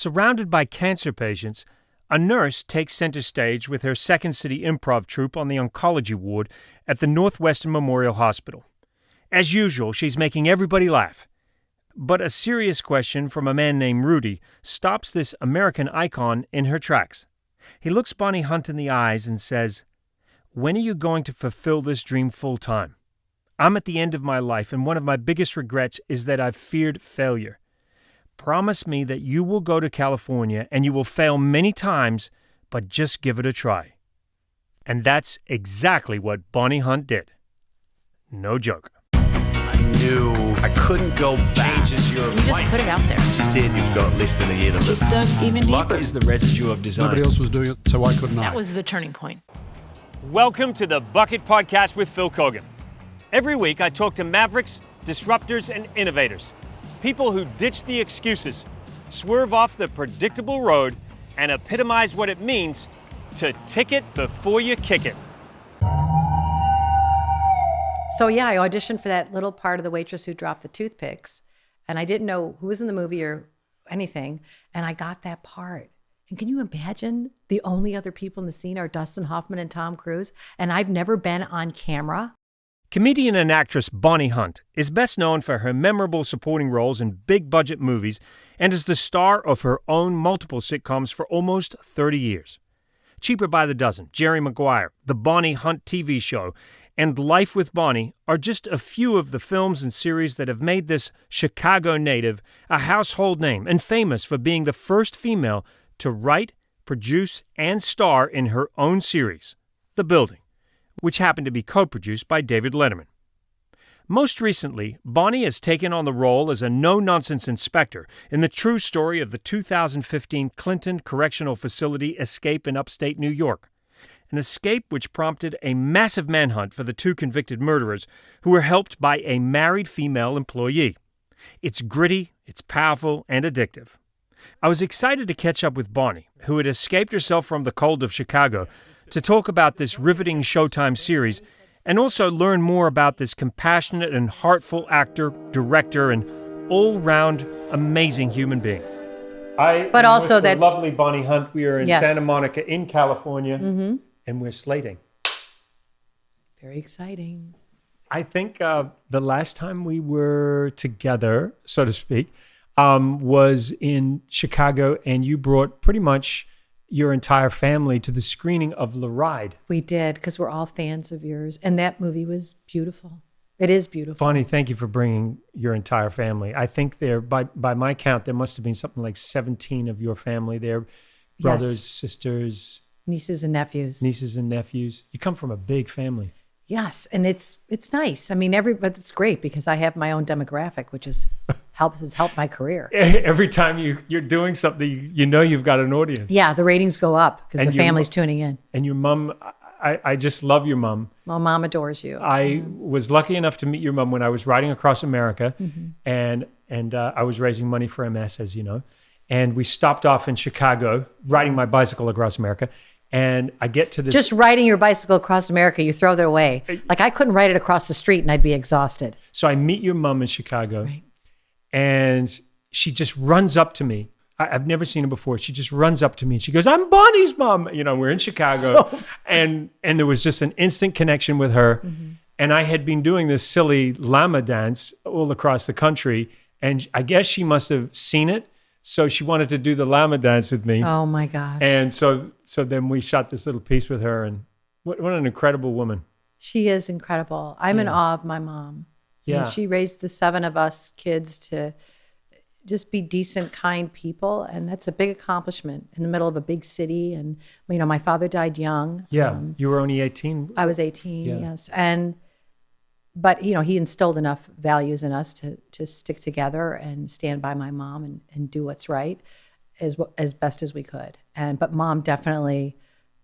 Surrounded by cancer patients, a nurse takes center stage with her Second City improv troupe on the oncology ward at the Northwestern Memorial Hospital. As usual, she's making everybody laugh. But a serious question from a man named Rudy stops this American icon in her tracks. He looks Bonnie Hunt in the eyes and says, "When are you going to fulfill this dream full time? I'm at the end of my life, and one of my biggest regrets is that I've feared failure. Promise me that you will go to California and you will fail many times, but just give it a try." And that's exactly what Bonnie Hunt did. No joke. I knew I couldn't go back. You just put it out there. She said you've got less than a year to live. Just dug even deeper. Luck is the residue of design. Nobody else was doing it, so why couldn't I? That was the turning point. Welcome to the BUCKiT Podcast with Phil Keoghan. Every week I talk to mavericks, disruptors, and innovators. People who ditch the excuses, swerve off the predictable road, and epitomize what it means to tick it before you kick it. So yeah, I auditioned for that little part of the waitress who dropped the toothpicks, and I didn't know who was in the movie or anything, and I got that part. And can you imagine the only other people in the scene are Dustin Hoffman and Tom Cruise, and I've never been on camera? Comedian and actress Bonnie Hunt is best known for her memorable supporting roles in big-budget movies and is the star of her own multiple sitcoms for almost 30 years. Cheaper by the Dozen, Jerry Maguire, The Bonnie Hunt TV Show, and Life with Bonnie are just a few of the films and series that have made this Chicago native a household name and famous for being the first female to write, produce, and star in her own series, The Building, which happened to be co-produced by David Letterman. Most recently, Bonnie has taken on the role as a no-nonsense inspector in the true story of the 2015 Clinton Correctional Facility escape in upstate New York, an escape which prompted a massive manhunt for the two convicted murderers who were helped by a married female employee. It's gritty, it's powerful, and addictive. I was excited to catch up with Bonnie, who had escaped herself from the cold of Chicago, to talk about this riveting Showtime series and also learn more about this compassionate and heartful actor, director, and all-round amazing human being. But also that's lovely Bonnie Hunt. We are in Yes. Santa Monica in California, and we're slating. very exciting. I think the last time we were together, so to speak, was in Chicago, and you brought pretty much your entire family to the screening of The Ride. We did, because we're all fans of yours, and that movie was beautiful. It is beautiful. Bonnie, thank you for bringing your entire family. I think there, by my count, there must have been something like 17 of your family there, brothers, Yes. sisters, Nieces and nephews. You come from a big family. Yes, and it's nice. I mean, but it's great because I have my own demographic, which has helped my career. Every time you're doing something, you know you've got an audience. Yeah, the ratings go up because And the your family's tuning in. And your mom, I just love your mom. Well, Mom adores you. I was lucky enough to meet your mom when I was riding across America, and I was raising money for MS, as you know. And we stopped off in Chicago, riding my bicycle across America. And I get to this. Just riding your bicycle across America, you throw that away. Like I couldn't ride it across the street and I'd be exhausted. So I meet your mom in Chicago, Right. and she just runs up to me. I've never seen her before. She just runs up to me and she goes, "I'm Bonnie's mom." You know, we're in Chicago, and there was just an instant connection with her. And I had been doing this silly llama dance all across the country, and I guess she must have seen it. So she wanted to do the llama dance with me. Oh my gosh. And so then we shot this little piece with her, and what an incredible woman. She is incredible. I'm in awe of my mom. Yeah. And she raised the 7 of us kids to just be decent, kind people. And that's a big accomplishment in the middle of a big city. And, you know, my father died young. Yeah. You were only 18. I was 18, Yeah. yes. But, you know, he instilled enough values in us to stick together and stand by my mom and do what's right as best as we could. But Mom definitely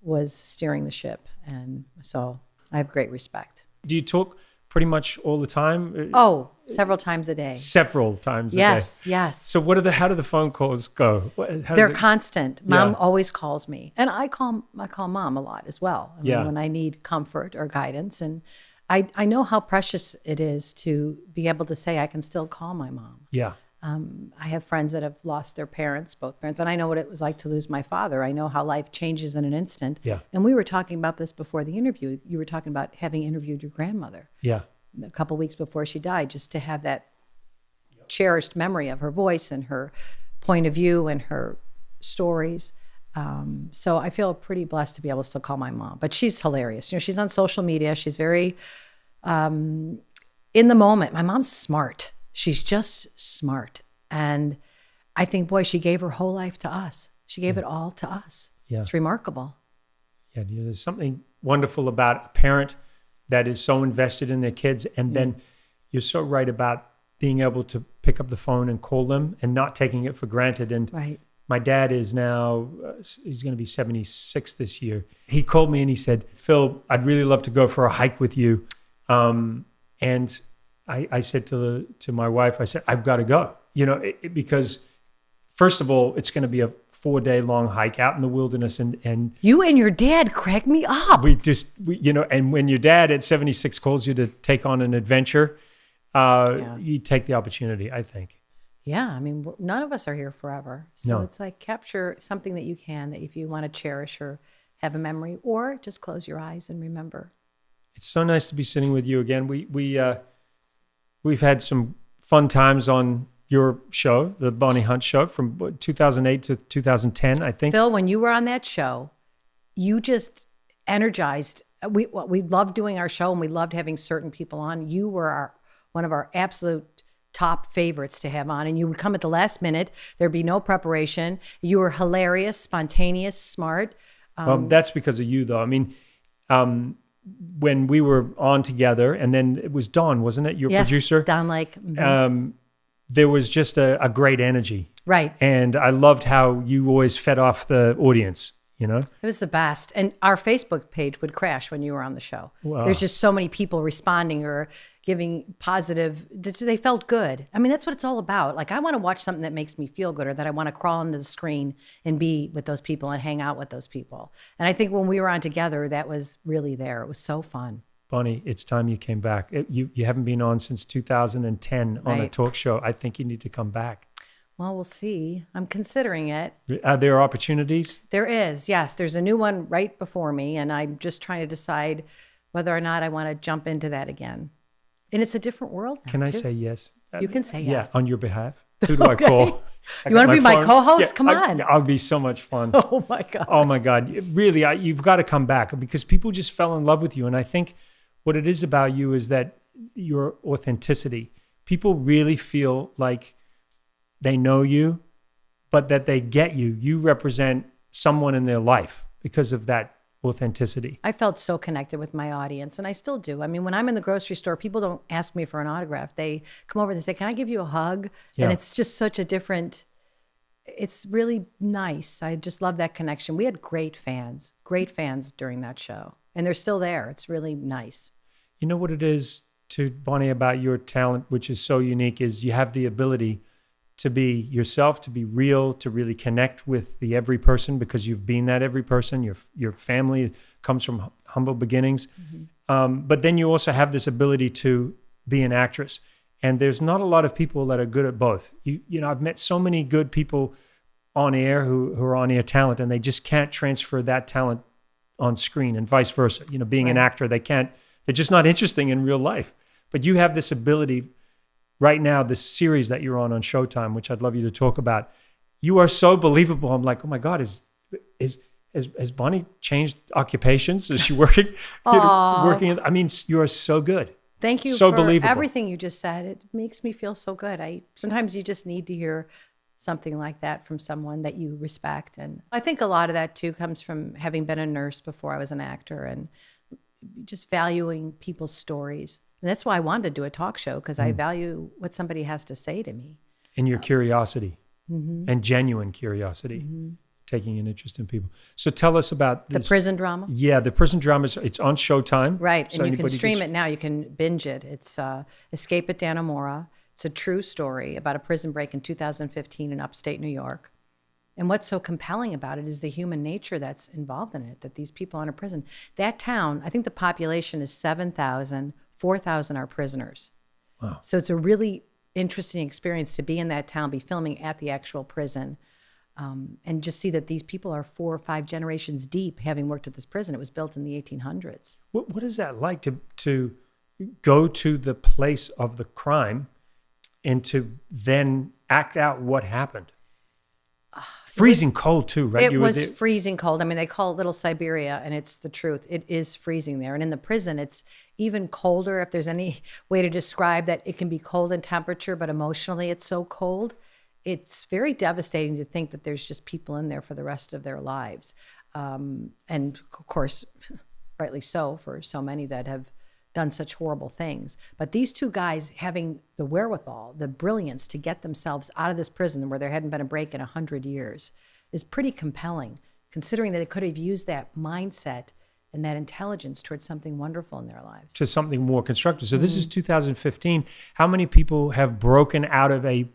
was steering the ship. And so I have great respect. Do you talk pretty much all the time? Oh, several times a day. Several times a day. Yes. So how do the phone calls go? They're constant. Mom Yeah. always calls me. And I call Mom a lot as well. I mean, Yeah. when I need comfort or guidance. And I know how precious it is to be able to say I can still call my mom. Yeah. I have friends that have lost their parents, both parents, and I know what it was like to lose my father. I know how life changes in an instant. Yeah. And we were talking about this before the interview. You were talking about having interviewed your grandmother Yeah. a couple weeks before she died, just to have that cherished memory of her voice and her point of view and her stories. So I feel pretty blessed to be able to still call my mom. But she's hilarious. You know, she's on social media. She's very in the moment. My mom's smart. She's just smart. And I think, boy, she gave her whole life to us. She gave it all to us. Yeah. It's remarkable. Yeah, there's something wonderful about a parent that is so invested in their kids. And then you're so right about being able to pick up the phone and call them and not taking it for granted. And Right. my dad is now, he's going to be 76 this year. He called me and he said, Phil, I'd really love to go for a hike with you. And I said to my wife, I said, I've got to go, you know, because first of all, it's going to be a 4-day long hike out in the wilderness. And You and your dad crack me up. we you know, and when your dad at 76 calls you to take on an adventure, you take the opportunity, I think. Yeah, I mean, none of us are here forever. So No. it's like capture something that you can, that if you want to cherish or have a memory, or just close your eyes and remember. It's so nice to be sitting with you again. We've had some fun times on your show, the Bonnie Hunt show, from 2008 to 2010, I think. Phil, when you were on that show, you just energized. We loved doing our show and we loved having certain people on. You were one of our absolute top favorites to have on, and you would come at the last minute. There'd be no preparation. You were hilarious, spontaneous, smart. Well, that's because of you, though. I mean, when we were on together, and then it was Dawn, wasn't it? Your producer? Don Lake. Mhm. There was just a great energy. Right. And I loved how you always fed off the audience, you know? It was the best. And our Facebook page would crash when you were on the show. Wow. There's just so many people responding or giving positive. They felt good. I mean, that's what it's all about. Like, I want to watch something that makes me feel good, or that I want to crawl into the screen and be with those people and hang out with those people. And I think when we were on together, that was really there. It was so fun. Bonnie, it's time you came back. You haven't been on since 2010 on a Right. talk show. I think you need to come back. Well, we'll see. I'm considering it. Are there opportunities? There is, yes. There's a new one right before me, and I'm just trying to decide whether or not I want to jump into that again. And it's a different world now, Can I too. say yes? You can say yes. Yeah, on your behalf. Who do I call? You wanna be my co-host? Come on. I'll be so much fun. Oh, my God. Oh my God. Really, you've got to come back, because people just fell in love with you. And I think what it is about you is that your authenticity. People really feel like they know you, but that they get you. You represent someone in their life because of that authenticity. I felt so connected with my audience, and I still do. I mean, when I'm in the grocery store, people don't ask me for an autograph. They come over and they say, "Can I give you a hug?" Yeah. And it's just such a different, it's really nice. I just love that connection. We had great fans during that show, and they're still there. It's really nice. You know what it is, to Bonnie, about your talent, which is so unique, is you have the ability to be yourself, to be real, to really connect with the every person, because you've been that every person. Your family comes from humble beginnings. But then you also have this ability to be an actress. And there's not a lot of people that are good at both. You know, I've met so many good people on air who are on air talent, and they just can't transfer that talent on screen, and vice versa. You know, being an actor, they're just not interesting in real life. But you have this ability. Right now, this series that you're on Showtime, which I'd love you to talk about, you are so believable. I'm like, oh my God, has Bonnie changed occupations? Is she working? I mean, you are so good. Thank you So for believable. everything you just said. It makes me feel so good. Sometimes you just need to hear something like that from someone that you respect. And I think a lot of that too comes from having been a nurse before I was an actor, and just valuing people's stories. And that's why I wanted to do a talk show, because I value what somebody has to say to me. And your curiosity, and genuine curiosity, taking an interest in people. So tell us about The this. prison drama. Yeah, the prison drama, it's on Showtime. Right, So and you can anybody stream it now. You can binge it. It's Escape at Dannemora. It's a true story about a prison break in 2015 in upstate New York. And what's so compelling about it is the human nature that's involved in it, that these people are in a prison. That town, I think the population is 7,000, 4,000 are prisoners. Wow. So it's a really interesting experience to be in that town, be filming at the actual prison, and just see that these people are 4 or 5 generations deep, having worked at this prison. It was built in the 1800s. What is that like to go to the place of the crime and to then act out what happened? Freezing cold too, right? It was freezing cold. I mean, they call it Little Siberia, and it's the truth. It is freezing there. And in the prison, it's even colder. If there's any way to describe that, it can be cold in temperature, but emotionally it's so cold. It's very devastating to think that there's just people in there for the rest of their lives. And of course, rightly so, for so many that have done such horrible things. But these 2 guys having the wherewithal, the brilliance to get themselves out of this prison where there hadn't been a break in 100 years is pretty compelling, considering that they could have used that mindset and that intelligence towards something wonderful in their lives. To something more constructive. So this is 2015. How many people have broken out of a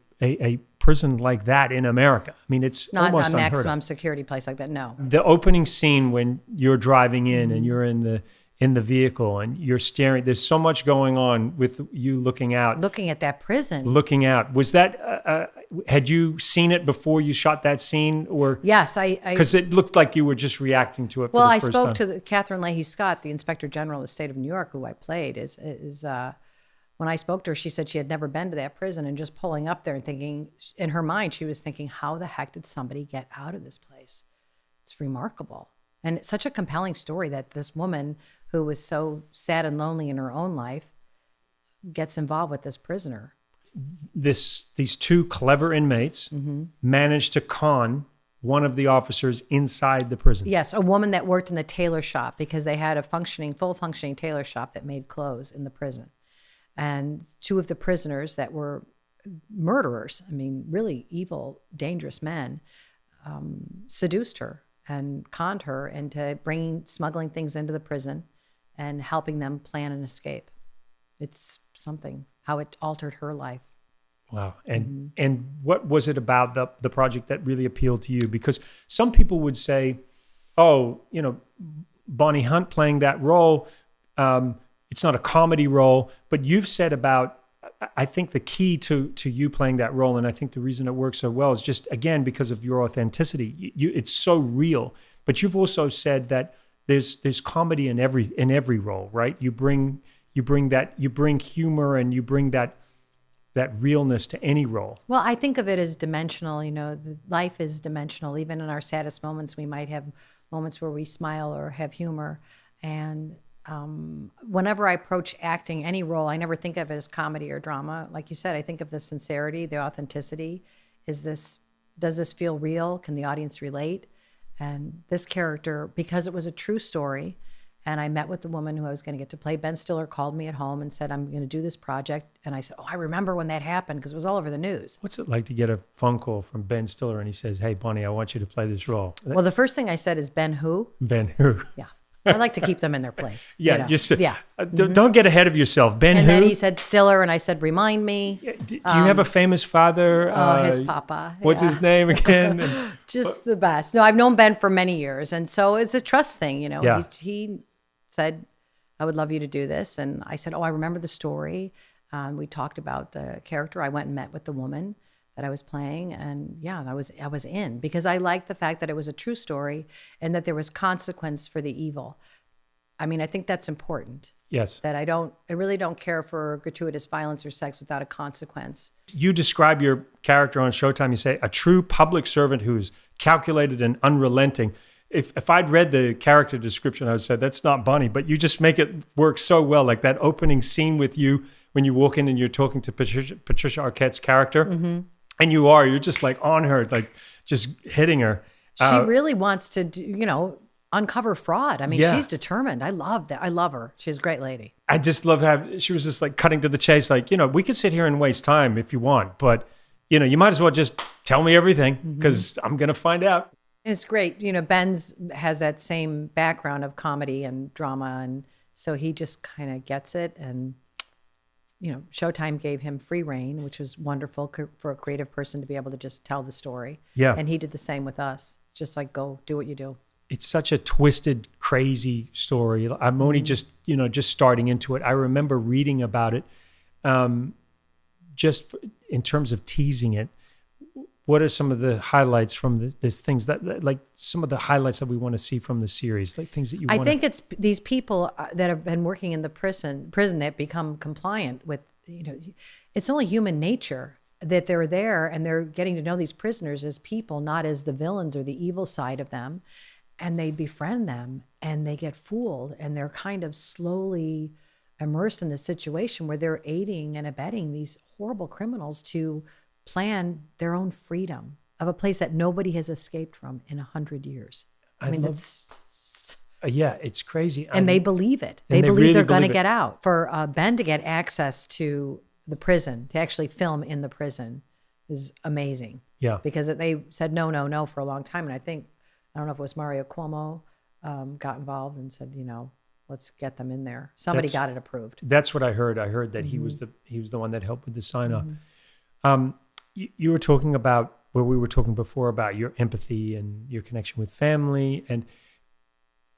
prison like that in America? I mean, it's Not almost a unheard of. maximum security place like that, no. The opening scene when you're driving in and you're in the vehicle and you're staring, there's so much going on with you looking out. Looking at that prison. Looking out. Was that, had you seen it before you shot that scene? Or Yes, because it looked like you were just reacting to it for well, the I first spoke time. to Catherine Leahy Scott, the Inspector General of the state of New York, who I played, when I spoke to her, she said she had never been to that prison, and just pulling up there and thinking, in her mind, she was thinking, how the heck did somebody get out of this place? It's remarkable. And it's such a compelling story that this woman who was so sad and lonely in her own life gets involved with this prisoner. These 2 clever inmates managed to con one of the officers inside the prison. Yes, a woman that worked in the tailor shop, because they had a full functioning tailor shop that made clothes in the prison. And 2 of the prisoners that were murderers, I mean, really evil, dangerous men, seduced her and conned her into smuggling things into the prison and helping them plan an escape. It's something, how it altered her life. Wow. And what was it about the project that really appealed to you? Because some people would say, oh, Bonnie Hunt playing that role, it's not a comedy role, but you've said about, I think the key to you playing that role, and I think the reason it works so well is just, again, because of your authenticity. It's so real. But you've also said that there's comedy in every role, right? You bring humor and you bring that realness to any role. Well, I think of it as dimensional. Life is dimensional. Even in our saddest moments, we might have moments where we smile or have humor. And whenever I approach acting, any role, I never think of it as comedy or drama. Like you said, I think of the sincerity, the authenticity. Does this feel real? Can the audience relate? And this character, because it was a true story, and I met with the woman who I was going to get to play, Ben Stiller called me at home and said, I'm going to do this project. And I said, oh, I remember when that happened, because it was all over the news. What's it like to get a phone call from Ben Stiller and he says, hey, Bonnie, I want you to play this role? Well, the first thing I said is, Ben who? Ben who? Yeah. I like to keep them in their place. Yeah, Yeah. Don't get ahead of yourself. Ben And who? then he said Stiller, and I said, remind me. Do you have a famous father? His papa. What's his name again? Just the best. No, I've known Ben for many years, and so it's a trust thing. Yeah. He said, I would love you to do this. And I said, oh, I remember the story. We talked about the character. I went and met with the woman that I was playing, and yeah, I was in, because I liked the fact that it was a true story and that there was consequence for the evil. I mean, I think that's important. Yes. That I really don't care for gratuitous violence or sex without a consequence. You describe your character on Showtime, you say, a true public servant who's calculated and unrelenting. If I'd read the character description, I would say, that's not Bonnie, but you just make it work so well. Like that opening scene with you when you walk in and you're talking to Patricia Arquette's character. Mm-hmm. And you're just like on her, like just hitting her. She really wants to, uncover fraud. I mean, She's determined. I love that. I love her. She's a great lady. I just love how she was just like cutting to the chase. Like, we could sit here and waste time if you want, but, you might as well just tell me everything because I'm going to find out. And it's great. Ben's has that same background of comedy and drama. And so he just kind of gets it. And, Showtime gave him free reign, which was wonderful for a creative person to be able to just tell the story. Yeah. And he did the same with us. Just like, go do what you do. It's such a twisted, crazy story. I'm only just starting into it. I remember reading about it just in terms of teasing it, what are some of the highlights from this things that like some of the highlights that we want to see from the series, like things that you want? I think it's these people that have been working in the prison that become compliant with, it's only human nature that they're there and they're getting to know these prisoners as people, not as the villains or the evil side of them. And they befriend them and they get fooled and they're kind of slowly immersed in this situation where they're aiding and abetting these horrible criminals to plan their own freedom of a place that nobody has escaped from in 100 years. I mean, that's... Yeah, it's crazy. And they believe it. They believe really they're going to believe it. get out. For Ben to get access to the prison, to actually film in the prison is amazing. Yeah. Because they said no for a long time. And I don't know if it was Mario Cuomo got involved and said, let's get them in there. Somebody got it approved. That's what I heard. I heard that he was the one that helped with the sign off. You were talking about where we were talking before about your empathy and your connection with family. And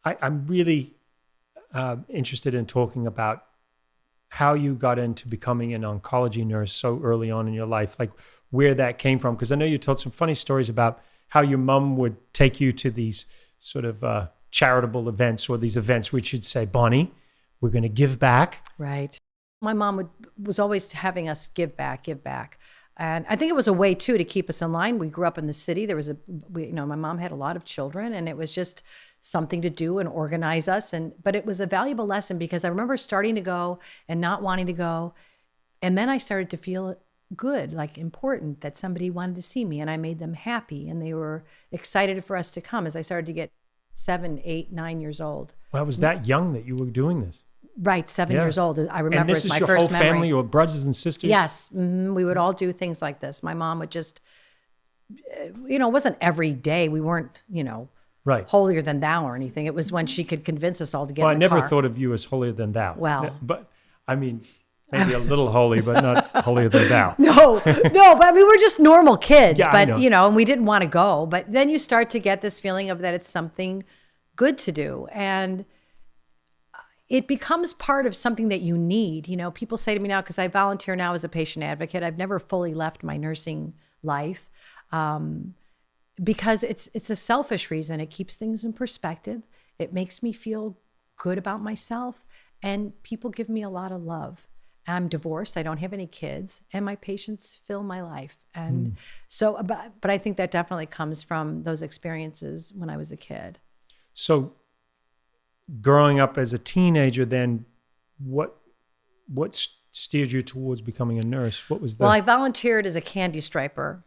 I'm really interested in talking about how you got into becoming an oncology nurse so early on in your life, like where that came from. Because I know you told some funny stories about how your mom would take you to these sort of charitable events or these events which you'd say, Bonnie, we're going to give back. Right. My mom was always having us give back. And I think it was a way too to keep us in line. We grew up in the city. My mom had a lot of children and it was just something to do and organize us. But it was a valuable lesson because I remember starting to go and not wanting to go. And then I started to feel good, like important, that somebody wanted to see me and I made them happy and they were excited for us to come as I started to get 7, 8, 9 years old. Well, I was that young that you were doing this. Right, 7 years old. I remember and this it's my is your first whole memory. family or brothers and sisters? Yes, we would all do things like this. My mom would just, it wasn't every day. We weren't, right, holier than thou or anything. It was when she could convince us all to get well, in the car. I never thought of you as holier than thou. Well. But, I mean, maybe a little holy, but not holier than thou. No, but we were just normal kids. Yeah, but, I know. And we didn't want to go. But then you start to get this feeling of that it's something good to do. And it becomes part of something that you need. People say to me now, because I volunteer now as a patient advocate, I've never fully left my nursing life because it's a selfish reason. It keeps things in perspective. It makes me feel good about myself. And people give me a lot of love. I'm divorced. I don't have any kids. And my patients fill my life. And so, but I think that definitely comes from those experiences when I was a kid. So growing up as a teenager, then what steered you towards becoming a nurse? What was the... Well, I volunteered as a candy striper,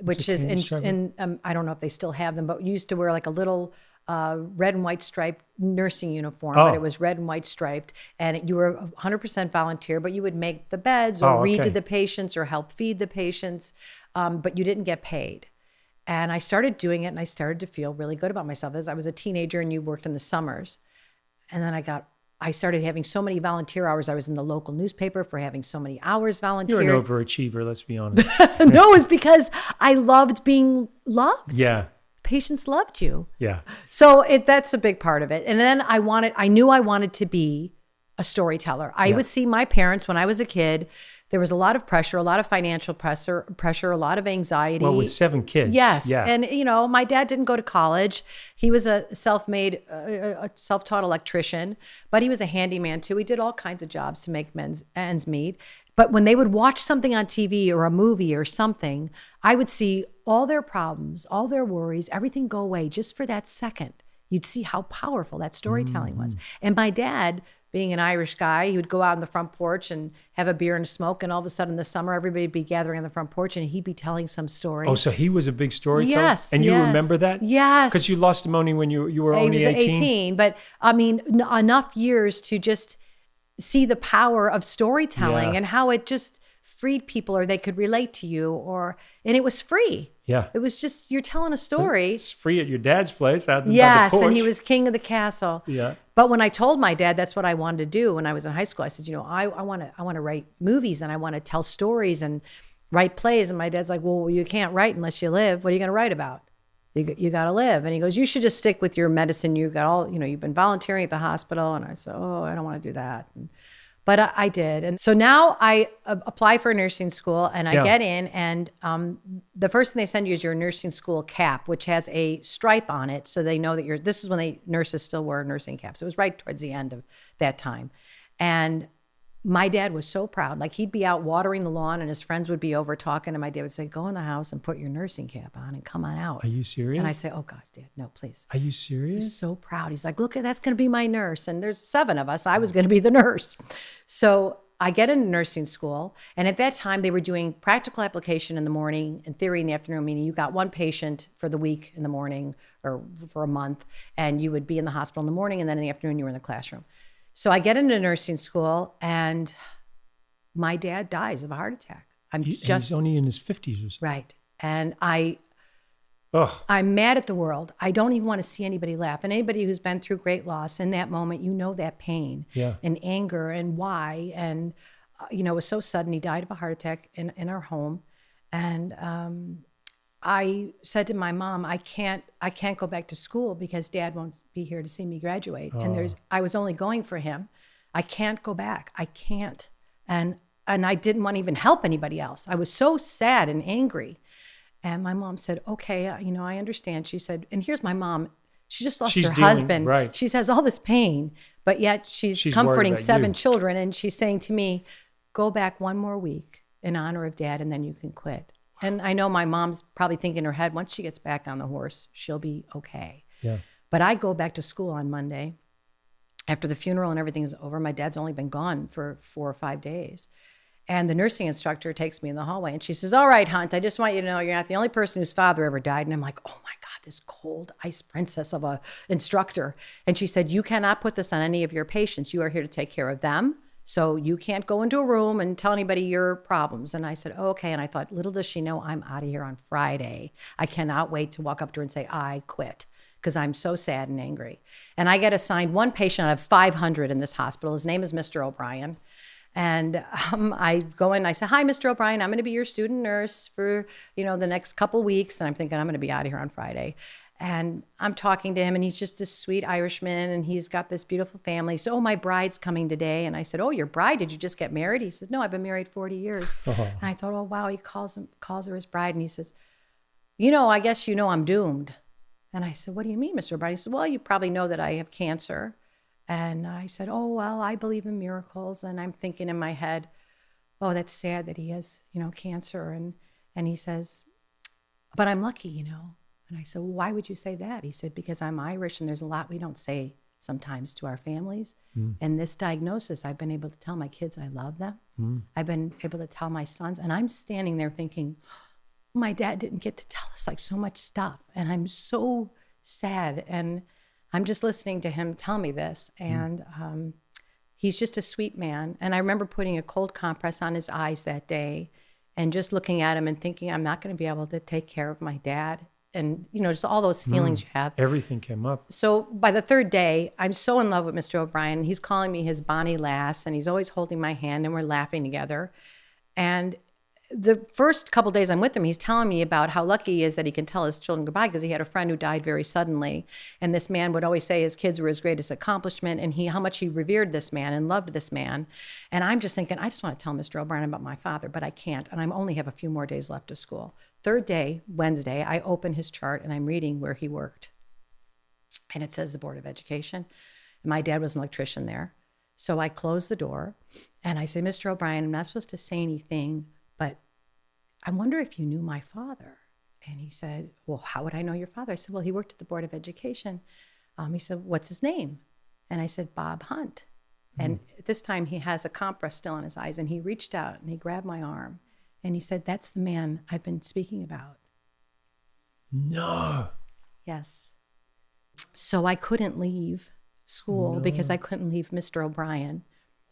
which is candy I don't know if they still have them, but we used to wear like a little red and white striped nursing uniform, Oh. but it was red and white striped, and you were 100% volunteer, but you would make the beds or read to the patients or help feed the patients, but you didn't get paid. And I started doing it and I started to feel really good about myself as I was a teenager and you worked in the summers. And then I started having so many volunteer hours. I was in the local newspaper for having so many hours volunteered. You're an overachiever, let's be honest. No, it's because I loved being loved. Yeah. Patients loved you. Yeah. So that's a big part of it. And then I knew I wanted to be a storyteller. I would see my parents when I was a kid. There was a lot of pressure, a lot of financial pressure, a lot of anxiety. Well, with 7 kids. Yes. Yeah. And, my dad didn't go to college. He was a self-made, self-taught electrician, but he was a handyman too. He did all kinds of jobs to make ends meet. But when they would watch something on TV or a movie or something, I would see all their problems, all their worries, everything go away just for that second. You'd see how powerful that storytelling was. And my dad, being an Irish guy, he would go out on the front porch and have a beer and smoke. And all of a sudden in the summer, everybody'd be gathering on the front porch and he'd be telling some story. Oh, so he was a big storyteller? Yes. And you remember that? Yes. Because you lost him only when you were only He was 18? 18. But I mean, enough years to just see the power of storytelling and how it just freed people or they could relate to you and it was free. Yeah. It was just, you're telling a story. It's free at your dad's place out on the Yes, porch. and he was king of the castle. Yeah. But when I told my dad that's what I wanted to do when I was in high school, I said, I want to write movies and I want to tell stories and write plays. And my dad's like, well, you can't write unless you live. What are you going to write about? You got to live. And he goes, you should just stick with your medicine. You got all, you've been volunteering at the hospital. And I said, oh, I don't want to do that. But I did. And so now I apply for nursing school and I get in, and the first thing they send you is your nursing school cap, which has a stripe on it. So they know that this is when nurses still wear nursing caps. It was right towards the end of that time. And my dad was so proud. Like, he'd be out watering the lawn and his friends would be over talking, and my dad would say, go in the house and put your nursing cap on and come on out. Are you serious? And I say, oh gosh, Dad, no, please. Are you serious? He's so proud. He's like, look, that's going to be my nurse. And there's 7 of us. I was going to be the nurse. So I get into nursing school. And at that time, they were doing practical application in the morning and theory in the afternoon, meaning you got 1 patient for the week in the morning or for a month, and you would be in the hospital in the morning, and then in the afternoon, you were in the classroom. So I get into nursing school, and my dad dies of a heart attack. He's only in his 50s or something. Right. And I'm mad at the world. I don't even want to see anybody laugh. And anybody who's been through great loss in that moment, you know that pain and anger and why. And, it was so sudden. He died of a heart attack in our home. And I said to my mom, I can't go back to school because Dad won't be here to see me graduate. And I was only going for him. I can't go back. I can't. And I didn't want to even help anybody else. I was so sad and angry. And my mom said, okay, I understand. She said, and here's my mom. She just lost her husband. Right. She has all this pain, but yet she's comforting 7 children. And she's saying to me, go back 1 more week in honor of Dad, and then you can quit. And I know my mom's probably thinking in her head, once she gets back on the horse, she'll be okay. Yeah. But I go back to school on Monday. After the funeral and everything is over, my dad's only been gone for 4 or 5 days. And the nursing instructor takes me in the hallway and she says, all right, Hunt, I just want you to know you're not the only person whose father ever died. And I'm like, oh my God, this cold ice princess of a instructor. And she said, you cannot put this on any of your patients. You are here to take care of them. So you can't go into a room and tell anybody your problems. And I said, oh, okay. And I thought, little does she know I'm out of here on Friday. I cannot wait to walk up to her and say, I quit, because I'm so sad and angry. And I get assigned 1 patient out of 500 in this hospital. His name is Mr. O'Brien. And I go in, I say, hi, Mr. O'Brien, I'm going to be your student nurse for, the next couple weeks. And I'm thinking, I'm going to be out of here on Friday. And I'm talking to him, and he's just this sweet Irishman, and he's got this beautiful family. So, my bride's coming today. And I said, oh, your bride? Did you just get married? He said, no, I've been married 40 years. And I thought, oh, wow, he calls her his bride. And he says, I guess I'm doomed. And I said, what do you mean, Mr. O'Brien? He said, well, you probably know that I have cancer. And I said, oh, well, I believe in miracles. And I'm thinking in my head, oh, that's sad that he has, cancer. And he says, but I'm lucky, And I said, well, why would you say that? He said, because I'm Irish and there's a lot we don't say sometimes to our families. And this diagnosis, I've been able to tell my kids I love them. I've been able to tell my sons. And I'm standing there thinking, my dad didn't get to tell us like so much stuff. And I'm so sad. And I'm just listening to him tell me this. And he's just a sweet man. And I remember putting a cold compress on his eyes that day and just looking at him and thinking, I'm not going to be able to take care of my dad. And, just all those feelings you have. Everything came up. So by the 3rd day, I'm so in love with Mr. O'Brien. He's calling me his Bonnie Lass, and he's always holding my hand, and we're laughing together. And the first couple of days I'm with him, he's telling me about how lucky he is that he can tell his children goodbye, because he had a friend who died very suddenly. And this man would always say his kids were his greatest accomplishment, and how much he revered this man and loved this man. And I'm just thinking, I just want to tell Mr. O'Brien about my father, but I can't. And I only have a few more days left of school. 3rd day, Wednesday, I open his chart and I'm reading where he worked. And it says the Board of Education. And my dad was an electrician there. So I close the door and I say, Mr. O'Brien, I'm not supposed to say anything, but I wonder if you knew my father. And he said, well, how would I know your father? I said, well, he worked at the Board of Education. He said, what's his name? And I said, Bob Hunt. And at this time he has a compress still in his eyes, and he reached out and he grabbed my arm and he said, that's the man I've been speaking about. No. Yes. So I couldn't leave school because I couldn't leave Mr. O'Brien.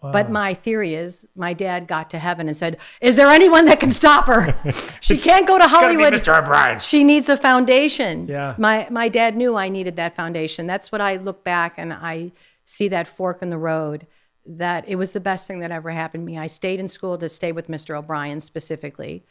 Wow. But my theory is my dad got to heaven and said, is there anyone that can stop her? She can't go to Hollywood. Mr. O'Brien. She needs a foundation. Yeah. My dad knew I needed that foundation. That's what I look back and I see that fork in the road, that it was the best thing that ever happened to me. I stayed in school to stay with Mr. O'Brien specifically.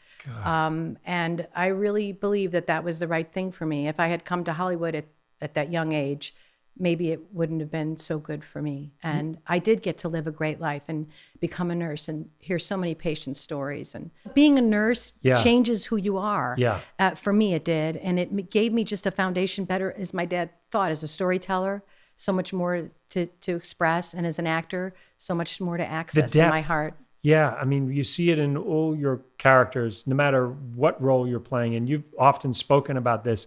And I really believe that that was the right thing for me. If I had come to Hollywood at that young age, maybe it wouldn't have been so good for me. And I did get to live a great life and become a nurse and hear so many patients' stories. And being a nurse changes who you are. Yeah. For me, it did. And it gave me just a foundation better, as my dad thought, as a storyteller, so much more to express. And as an actor, so much more to access in my heart. Yeah, I mean, you see it in all your characters, no matter what role you're playing. And you've often spoken about this,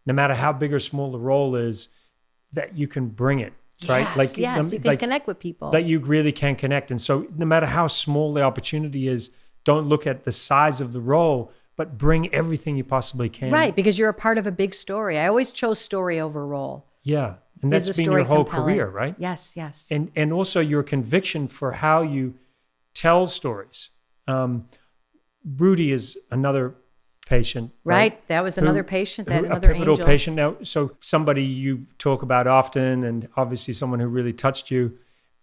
no matter how big or small the role is, that you can bring it, right? Yes, you can connect with people. That you really can connect. And so no matter how small the opportunity is, don't look at the size of the role, but bring everything you possibly can. Right, because you're a part of a big story. I always chose story over role. Yeah, and that's been your whole career, right? Yes, yes. And also your conviction for how you tell stories. Rudy is another patient. Right. That was another patient, another a pivotal angel. patient. Now, so somebody you talk about often, and obviously someone who really touched you.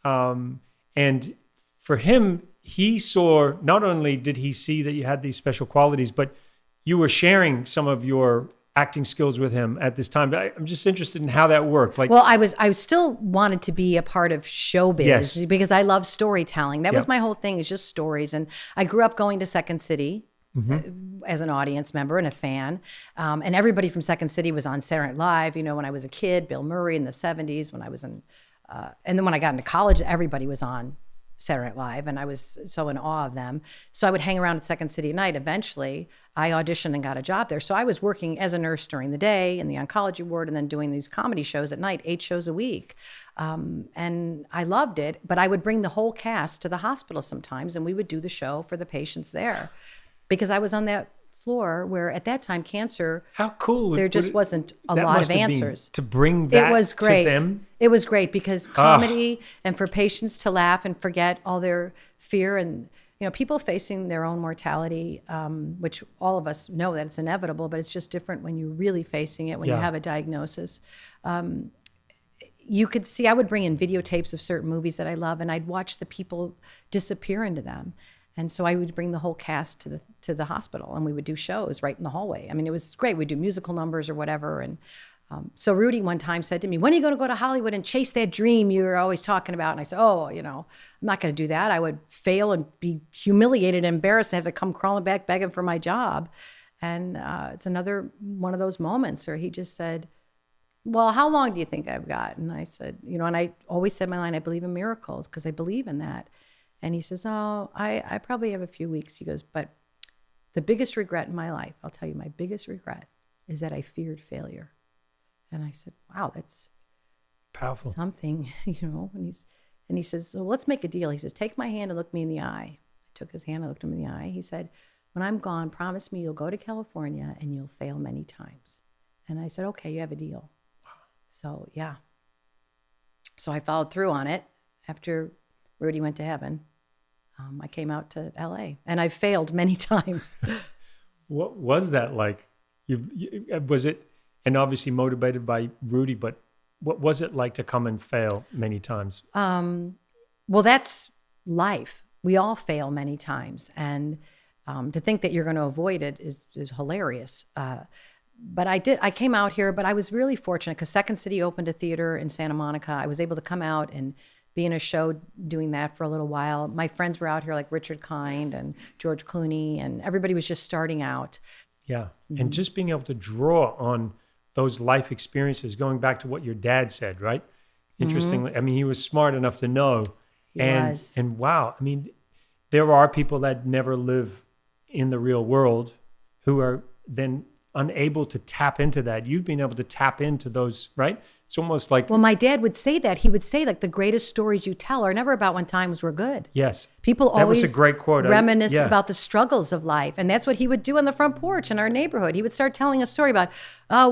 And for him, he saw, not only did he see that you had these special qualities, but you were sharing some of your acting skills with him at this time. I'm just interested in how that worked. Well, I still wanted to be a part of showbiz because I love storytelling. That was my whole thing, is just stories. And I grew up going to Second City as an audience member and a fan. And everybody from Second City was on Saturday Night Live, when I was a kid, Bill Murray in the 70s, when I was in, and then when I got into college, everybody was on Saturday Night Live, and I was so in awe of them. So I would hang around at Second City at night. Eventually, I auditioned and got a job there. So I was working as a nurse during the day in the oncology ward, and then doing these comedy shows at night, 8 shows a week. And I loved it, but I would bring the whole cast to the hospital sometimes, and we would do the show for the patients there, because I was on that floor where at that time cancer, how cool, there just wasn't a lot of answers to bring that. It was great. To them. It was great because comedy and for patients to laugh and forget all their fear and people facing their own mortality, which all of us know that it's inevitable, but it's just different when you're really facing it, when you have a diagnosis. You could see, I would bring in videotapes of certain movies that I love, and I'd watch the people disappear into them. And so I would bring the whole cast to the hospital, and we would do shows right in the hallway. I mean, it was great. We'd do musical numbers or whatever. And so Rudy one time said to me, "When are you going to go to Hollywood and chase that dream you were always talking about?" And I said, I'm not going to do that. I would fail and be humiliated and embarrassed and have to come crawling back begging for my job. And it's another one of those moments where he just said, "Well, how long do you think I've got?" And I said, and I always said my line, "I believe in miracles," because I believe in that. And he says, I probably have a few weeks. He goes, "But the biggest regret in my life, I'll tell you, my biggest regret is that I feared failure." And I said, "Wow, that's powerful. Something, And he says, "So let's make a deal." He says, "Take my hand and look me in the eye." I took his hand and looked him in the eye. He said, "When I'm gone, promise me you'll go to California and you'll fail many times." And I said, "Okay, you have a deal." Wow. So, yeah. So I followed through on it. After Rudy went to heaven, I came out to LA, and I failed many times. What was that like? Was it, and obviously motivated by Rudy, but what was it like to come and fail many times? Well, that's life. We all fail many times, and to think that you're going to avoid it is hilarious. But I came out here, but I was really fortunate because Second City opened a theater in Santa Monica. I was able to come out and be in a show doing that for a little while. My friends were out here like Richard Kind and George Clooney, and everybody was just starting out. Yeah. And just being able to draw on those life experiences, going back to what your dad said, right? Interestingly, I mean, he was smart enough to know. He was. And wow, I mean, there are people that never live in the real world who are then unable to tap into that. You've been able to tap into those, right? It's almost like... Well, my dad would say that. He would say, like, the greatest stories you tell are never about when times were good. Yes. People always that was a great quote. Reminisce about the struggles of life. And that's what he would do on the front porch in our neighborhood. He would start telling a story about,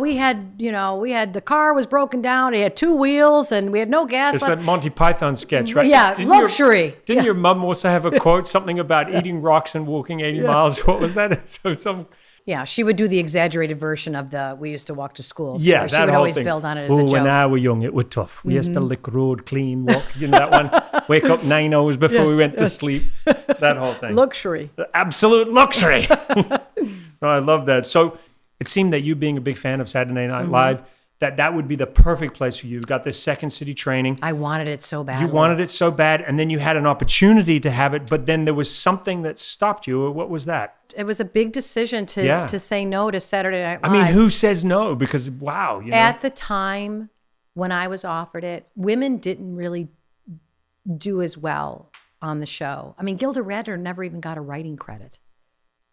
we had the car was broken down. It had 2 wheels and we had no gas. It's that Monty Python sketch, right? Yeah, luxury. Didn't your mum also have a quote, something about eating rocks and walking 80 miles? What was that? Yeah, she would do the exaggerated version of we used to walk to school. So yeah, she would always build on it as a joke. When I was young, it was tough. We used to lick road clean, walk, that one. Wake up 9 hours before we went to sleep. That whole thing. Luxury. Absolute luxury. No, I love that. So it seemed that you being a big fan of Saturday Night Live, that would be the perfect place for you. You got this Second City training. I wanted it so bad. You wanted it so bad, and then you had an opportunity to have it, but then there was something that stopped you. What was that? It was a big decision to say no to Saturday Night Live. I mean, who says no? Because wow, you know. At the time when I was offered it, women didn't really do as well on the show. I mean, Gilda Radner never even got a writing credit.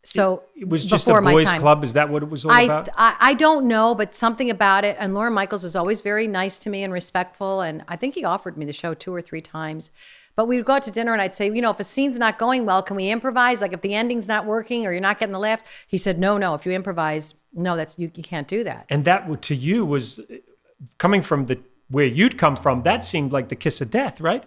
So it was just a boys' club. Is that what it was all about? I don't know, but something about it. And Lorne Michaels was always very nice to me and respectful. And I think he offered me the show 2 or 3 times. But we would go out to dinner and I'd say, you know, if a scene's not going well, can we improvise? Like if the ending's not working or you're not getting the laughs. He said, no, if you improvise, no, that's you can't do that. And that to you was coming from where you'd come from. That seemed like the kiss of death, right?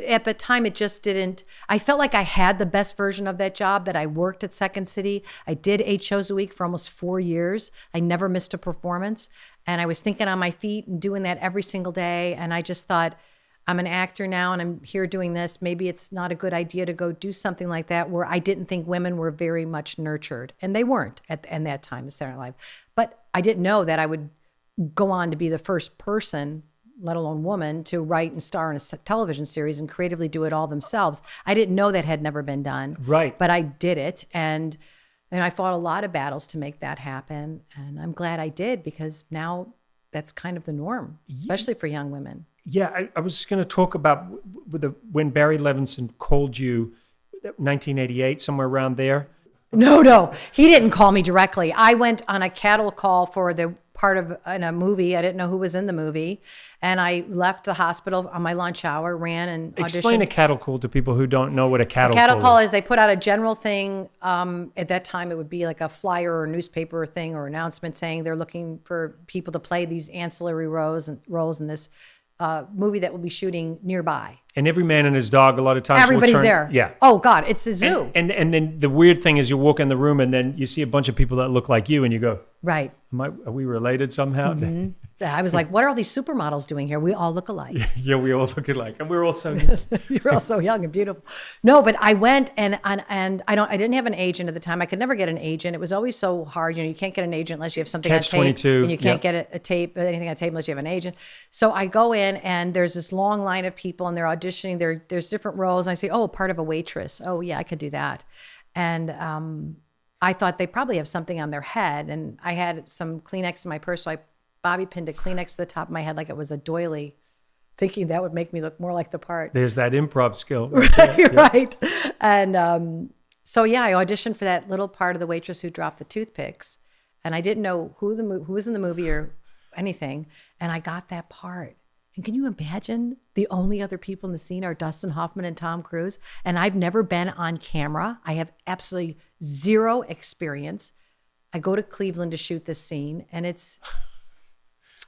At the time, it just didn't. I felt like I had the best version of that job, that I worked at Second City. I did 8 shows a week for almost 4 years. I never missed a performance. And I was thinking on my feet and doing that every single day. And I just thought, I'm an actor now and I'm here doing this. Maybe it's not a good idea to go do something like that where I didn't think women were very much nurtured. And they weren't at that time of Saturday Night Live. But I didn't know that I would go on to be the first person, let alone woman, to write and star in a television series and creatively do it all themselves. I didn't know that had never been done. Right. But I did it. And I fought a lot of battles to make that happen. And I'm glad I did because now that's kind of the norm, especially for young women. Yeah, I was going to talk about when Barry Levinson called you, 1988, somewhere around there. No, he didn't call me directly. I went on a cattle call for the part of in a movie. I didn't know who was in the movie, and I left the hospital on my lunch hour, ran and auditioned. Explain a cattle call to people who don't know what a cattle call is. They put out a general thing. At that time, it would be like a flyer or newspaper thing or announcement saying they're looking for people to play these ancillary roles in this movie that will be shooting nearby. And every man and his dog, a lot of times, everybody's there. Yeah. Oh God, it's a zoo. And then the weird thing is, you walk in the room and then you see a bunch of people that look like you, and you go, right. Are we related somehow? Mm-hmm. I was like, what are all these supermodels doing here? We all look alike. Yeah, we all look alike, and we're all so young. You're all so young and beautiful. No, but I went and I didn't have an agent at the time. I could never get an agent. It was always so hard. You know, you can't get an agent unless you have something on tape. Catch-22. And you can't get anything on tape unless you have an agent. So I go in and there's this long line of people and they're auditioning. There's different roles. And I say, oh, part of a waitress. Oh yeah, I could do that. And I thought they probably have something on their head. And I had some Kleenex in my purse. So I bobby pinned a Kleenex to the top of my head like it was a doily, thinking that would make me look more like the part. There's that improv skill. Right. And so, yeah, I auditioned for that little part of the waitress who dropped the toothpicks. And I didn't know who was in the movie or anything. And I got that part. And can you imagine the only other people in the scene are Dustin Hoffman and Tom Cruise? And I've never been on camera. I have absolutely zero experience. I go to Cleveland to shoot this scene and it's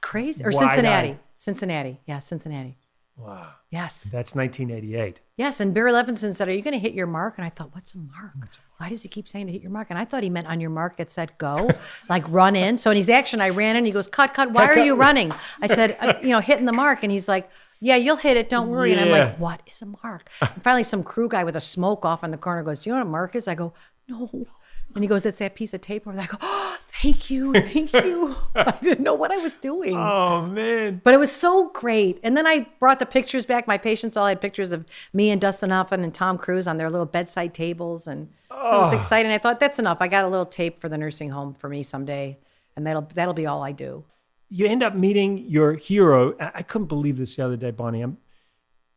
crazy. Or Cincinnati. Yeah, Cincinnati. Wow. Yes. That's 1988. Yes, and Barry Levinson said, are you going to hit your mark? And I thought, what's a mark? Why does he keep saying to hit your mark? And I thought he meant on your mark, get set, go, like run in. So in his action, I ran in. He goes, cut. Why are you running? I said, hitting the mark. And he's like, yeah, you'll hit it. Don't worry. Yeah. And I'm like, what is a mark? And finally, some crew guy with a smoke off in the corner goes, do you know what a mark is? I go, no. And he goes, that's that piece of tape over there. I go, oh, thank you. I didn't know what I was doing. Oh, man. But it was so great. And then I brought the pictures back. My patients all had pictures of me and Dustin Hoffman and Tom Cruise on their little bedside tables. And it was exciting. I thought, that's enough. I got a little tape for the nursing home for me someday. And that'll be all I do. You end up meeting your hero. I couldn't believe this the other day, Bonnie.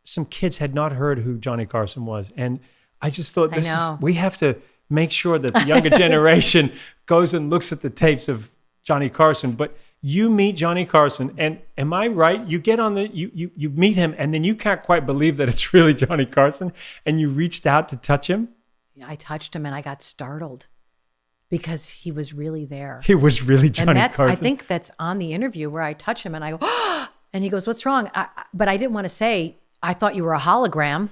Some kids had not heard who Johnny Carson was. And I just thought, we have to make sure that the younger generation goes and looks at the tapes of Johnny Carson. But you meet Johnny Carson, and am I right? You get on you meet him, and then you can't quite believe that it's really Johnny Carson, and you reached out to touch him? I touched him, and I got startled because he was really there. He was really Johnny Carson. I think that's on the interview where I touch him, and I go, oh! And he goes, what's wrong? But I didn't want to say, I thought you were a hologram.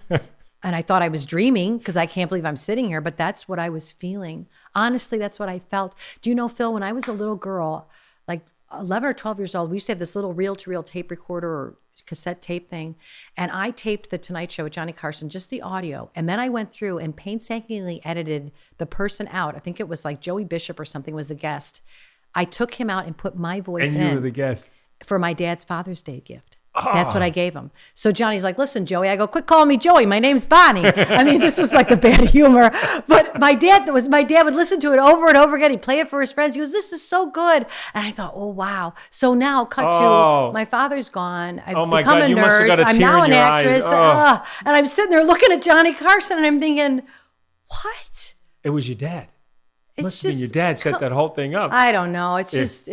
And I thought I was dreaming because I can't believe I'm sitting here, but that's what I was feeling. Honestly, that's what I felt. Do you know, Phil, when I was a little girl, like 11 or 12 years old, we used to have this little reel-to-reel tape recorder or cassette tape thing. And I taped The Tonight Show with Johnny Carson, just the audio. And then I went through and painstakingly edited the person out. I think it was like Joey Bishop or something was the guest. I took him out and put my voice in. And you were the guest. for my dad's Father's Day gift. That's what I gave him. So Johnny's like, listen, Joey. I go, quit calling me Joey. My name's Bonnie. I mean, this was like the bad humor. But my dad would listen to it over and over again. He'd play it for his friends. He goes, this is so good. And I thought, oh, wow. So now cut to my father's gone. I've become God, a you must have nurse. got a I'm tear now in an your actress. eyes. And I'm sitting there looking at Johnny Carson and I'm thinking, what? It was your dad. It's Must have been your dad set that whole thing up. I don't know. It's just,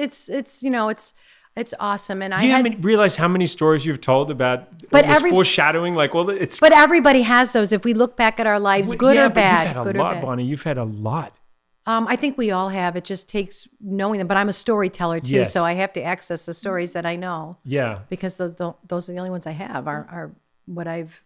it's awesome. And You didn't realize how many stories you've told about this foreshadowing? But everybody has those. If we look back at our lives, good or bad. You've had a lot, Bonnie. You've had a lot. I think we all have. It just takes knowing them. But I'm a storyteller too, Yes. so I have to access the stories that I know. Yeah. Because those are the only ones I have are what I've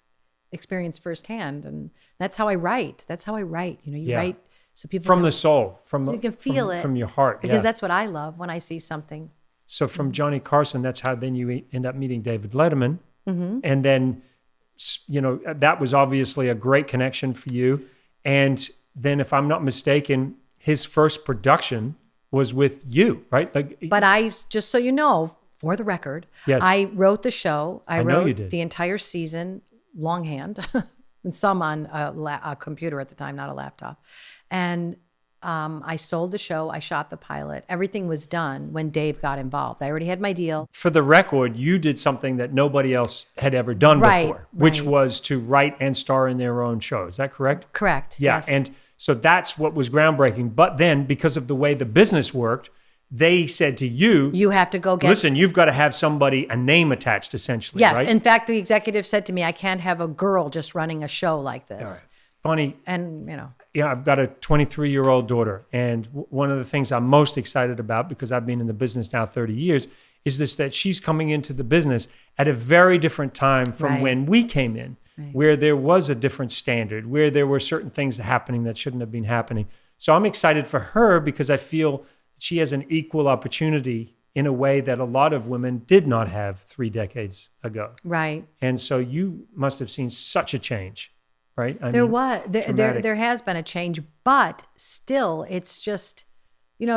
experienced firsthand, and that's how I write. You write so people from the soul, so you can feel it from your heart. because that's what I love when I see something. So from Johnny Carson, that's how then you end up meeting David Letterman. Mm-hmm. And then, that was obviously a great connection for you. And then if I'm not mistaken, his first production was with you, right? But I, just so you know, for the record, yes. I wrote the show. I know you wrote did. the entire season longhand and some on a computer at the time, not a laptop. And I sold the show. I shot the pilot. Everything was done when Dave got involved. I already had my deal. For the record, you did something that nobody else had ever done before, which was to write and star in their own show. Is that correct? Correct. Yeah. Yes. And so that's what was groundbreaking. But then because of the way the business worked, they said to you, you have to go get... Listen, you've got to have a name attached, essentially, yes. right? In fact, the executive said to me, I can't have a girl just running a show like this. Right. Bonnie... And, I've got a 23-year-old daughter. And one of the things I'm most excited about, because I've been in the business now 30 years, is that she's coming into the business at a very different time from when we came in, where there was a different standard, where there were certain things happening that shouldn't have been happening. So I'm excited for her because I feel she has an equal opportunity in a way that a lot of women did not have 3 decades ago. Right. And so you must have seen such a change. Right? There has been a change, but still it's just,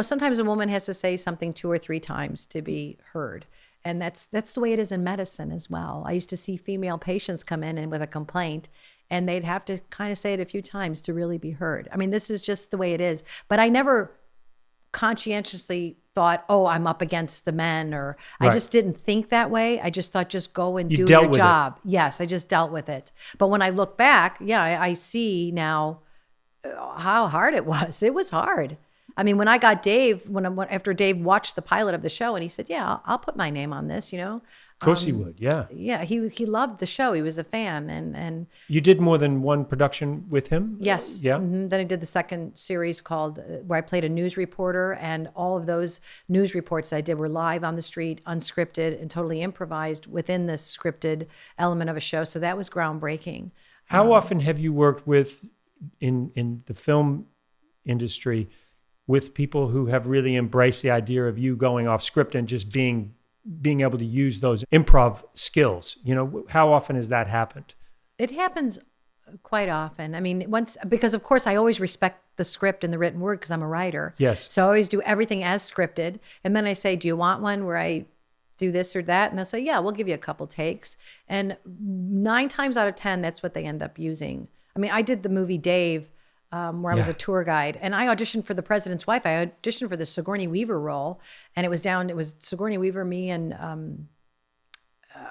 sometimes a woman has to say something 2 or 3 times to be heard. And that's the way it is in medicine as well. I used to see female patients come in and with a complaint and they'd have to kind of say it a few times to really be heard. I mean, this is just the way it is. But I never conscientiously thought, oh, I'm up against the men, or I just didn't think that way. I just thought, just go and do your job. Yes, I just dealt with it. But when I look back, I see now how hard it was. It was hard. I mean, when I got Dave, after Dave watched the pilot of the show and he said, yeah, I'll put my name on this, Of course he would, yeah. Yeah, he loved the show. He was a fan. And you did more than one production with him? Yes. Yeah. Mm-hmm. Then I did the second series called, where I played a news reporter, and all of those news reports I did were live on the street, unscripted, and totally improvised within the scripted element of a show. So that was groundbreaking. How often have you worked with, in the film industry, with people who have really embraced the idea of you going off script and just being able to use those improv skills? How often has that happened? It happens quite often. I mean, because of course I always respect the script and the written word because I'm a writer. Yes. So I always do everything as scripted. And then I say, do you want one where I do this or that? And they'll say, yeah, we'll give you a couple takes. And 9 times out of 10, that's what they end up using. I mean, I did the movie Dave, where I was a tour guide, and I auditioned for The President's Wife. I auditioned for the Sigourney Weaver role, and it was Sigourney Weaver, me, and